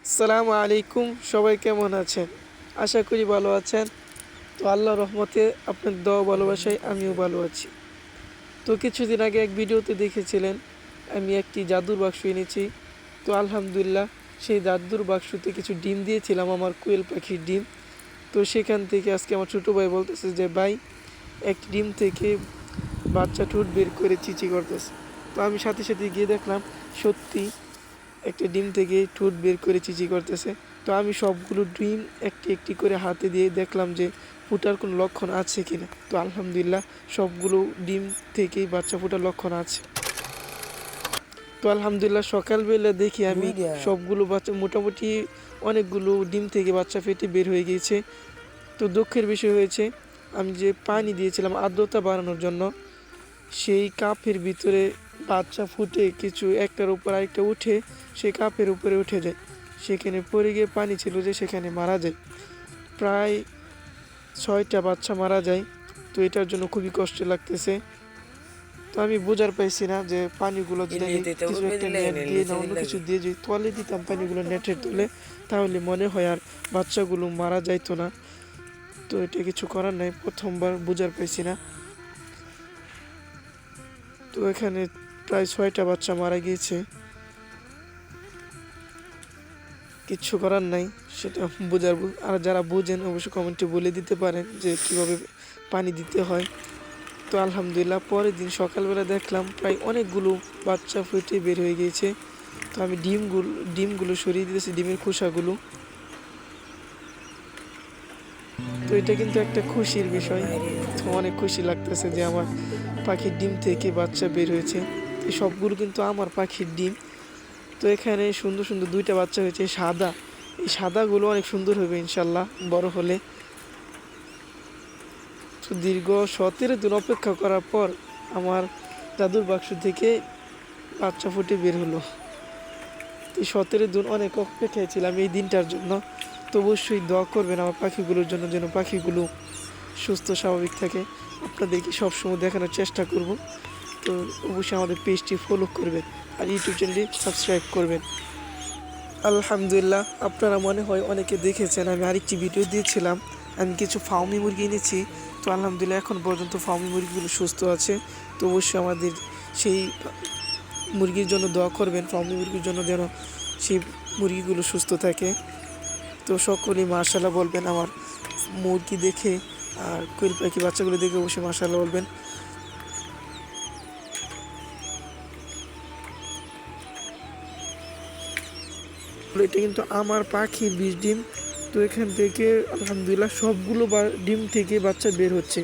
আসসালামু আলাইকুম, সবাই কেমন আছেন? আশা করি ভালো আছেন। তো আল্লাহর রহমতে আপনার দোয়া ভালোবাসায় আমিও ভালো আছি। তো কিছুদিন আগে এক ভিডিওতে দেখেছিলেন আমি একটি জাদুর বাক্স এনেছি। তো আলহামদুলিল্লাহ সেই জাদুর বাক্সতে কিছু ডিম দিয়েছিলাম, আমার কোয়েল পাখির ডিম। তো সেখান থেকে আজকে আমার ছোটো ভাই বলতেছে যে ভাই, একটি ডিম থেকে বাচ্চা ঠোঁট বের করে চিচি করতেছে। তো আমি সাথে সাথে গিয়ে দেখলাম সত্যি একটা ডিম থেকে ঠোঁট বের করে চিচি করতেছে। তো আমি সবগুলো ডিম একটি একটি করে হাতে দিয়ে দেখলাম যে ফুটার কোনো লক্ষণ আছে কিনা। তো আলহামদুলিল্লাহ সবগুলো ডিম থেকেই বাচ্চা ফোটার লক্ষণ আছে। তো আলহামদুলিল্লাহ সকালবেলা দেখি আমি সবগুলো বাচ্চা মোটামুটি অনেকগুলো ডিম থেকে বাচ্চা ফেটে বের হয়ে গিয়েছে। তো দুঃখের বিষয় হয়েছে, আমি যে পানি দিয়েছিলাম আর্দ্রতা বাড়ানোর জন্য, সেই কাপের ভিতরে বাচ্চা ফুটে কিছু একটার উপর আরেকটা উঠে সেই কাপের উপরে উঠে যায়, সেখানে পড়ে গিয়ে পানি ছিল যে সেখানে মারা যায়। প্রায় 6টা বাচ্চা মারা যায়। তো এটার জন্য খুবই কষ্ট লাগতেছে। তো আমি বোঝার পাইছি না যে পানিগুলো যদি আমি কিছু একটা নেট দিয়ে না অন্য কিছু দিয়ে যদি তলে দিতাম পানিগুলো নেটের তলে, তাহলে মনে হয় আর বাচ্চাগুলো মারা যাইতো না। তো এটা কিছু করার নাই, প্রথমবার বোঝার পাইছি না। তো এখানে প্রায় 6টা বাচ্চা মারা গিয়েছে, কিচ্ছু করার নাই, সেটা বোঝার আর যারা বোঝেন অবশ্যই কমেন্টে বলে দিতে পারেন যে কীভাবে পানি দিতে হয়। তো আলহামদুলিল্লাহ পরের দিন সকালবেলা দেখলাম প্রায় অনেকগুলো বাচ্চা ফুটে বের হয়ে গিয়েছে। তো আমি ডিমগুলো সরিয়ে দিয়েছি, ডিমের খোসাগুলো। তো এটা কিন্তু একটা খুশির বিষয়। তো অনেক খুশি লাগতেছে যে আমার পাখির ডিম থেকে বাচ্চা বের হয়েছে। এই সবগুলো কিন্তু আমার পাখির ডিম। তো এখানে সুন্দর সুন্দর 2টা বাচ্চা হয়েছে সাদা। এই সাদাগুলো অনেক সুন্দর হবে ইনশাল্লাহ বড় হলে। তো দীর্ঘ 17 দিন অপেক্ষা করার পর আমার জাদুর বাক্স থেকে বাচ্চা ফুটে বের হলো। এই 17 দিন অনেক অপেক্ষায় ছিলাম এই দিনটার জন্য। তো অবশ্যই দোয়া করবেন আমার পাখিগুলোর জন্য, যেন পাখিগুলো সুস্থ স্বাভাবিক থাকে। আপনাদেরকে সবসময় দেখানোর চেষ্টা করব। তো অবশ্যই আমাদের পেজটি ফলো করবেন আর ইউটিউব চ্যানেলটি সাবস্ক্রাইব করবেন। আলহামদুলিল্লাহ আপনারা মনে হয় অনেকে দেখেছেন, আমি আরেকটি ভিডিও দিয়েছিলাম, আমি কিছু ফার্মি মুরগি এনেছি। তো আলহামদুলিল্লাহ এখন পর্যন্ত ফার্মি মুরগিগুলো সুস্থ আছে। তো অবশ্যই আমাদের সেই মুরগির জন্য দোয়া করবেন, ফার্মি মুরগির জন্য যেন সেই মুরগিগুলো সুস্থ থাকে। তো সকলেই মাশাআল্লাহ বলবেন আমার মুরগি দেখে, আর কোয়েল পাখি বাচ্চাগুলো দেখে অবশ্যই মাশাআল্লাহ বলবেন। এটা কিন্তু আমার পাখির 20 ডিম। তো এখান থেকে আলহামদুলিল্লাহ সবগুলো ডিম থেকে বাচ্চা বের হচ্ছে।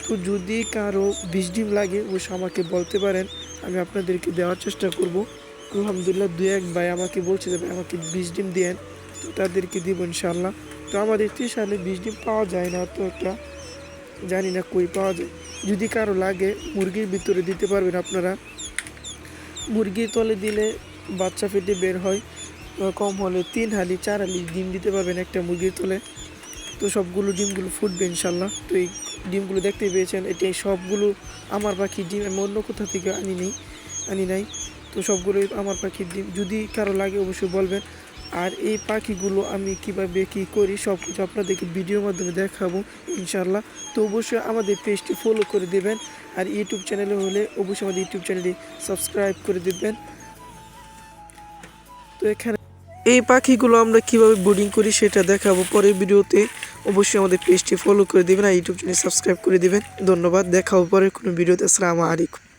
তো যদি কারো 20 ডিম লাগে অবশ্যই আমাকে বলতে পারেন, আমি আপনাদেরকে দেওয়ার চেষ্টা করব। আলহামদুলিল্লাহ 2-1 ভাই আমাকে বলছে যে ভাই আমাকে 20 ডিম দেন, তো তাদেরকে দিব ইনশাল্লাহ। তো আমাদের সালে 20 ডিম পাওয়া যায় না, তো একটা জানি না কই পাওয়া যায়। যদি কারো লাগে মুরগির ভিতরে দিতে পারবেন আপনারা। মুরগির তলে দিলে বাচ্চা ফেটে বের হয়, কম হলে 3 হালি 4 হালি ডিম দিতে পারবেন একটা মুরগির তলে। তো সবগুলো ডিমগুলো ফুটবে ইনশাল্লাহ। তো এই ডিমগুলো দেখতে পেয়েছেন, এটাই সবগুলো আমার পাখির ডিম, আমি অন্য কোথা থেকে আনি নাই। তো সবগুলোই আমার পাখির ডিম। যদি কারো লাগে অবশ্যই বলবেন। আর এই পাখিগুলো আমি কিভাবে কী করি সব কিছু আপনাদেরকে ভিডিওর মাধ্যমে দেখাবো ইনশাল্লাহ। তো অবশ্যই আমাদের পেজটি ফলো করে দেবেন, আর ইউটিউব চ্যানেলে হলে অবশ্যই আমাদের ইউটিউব চ্যানেলটি সাবস্ক্রাইব করে দেবেন। তো এখানে এই পাখিগুলো আমরা কিভাবে ব্রিডিং করি সেটা দেখাবো পরের ভিডিওতে। অবশ্যই আমাদের পেজটি ফলো করে দেবেন আর ইউটিউব চ্যানেল সাবস্ক্রাইব করে দেবেন। ধন্যবাদ, দেখা হবে পরের কোনো ভিডিওতে। আসসালামু আলাইকুম।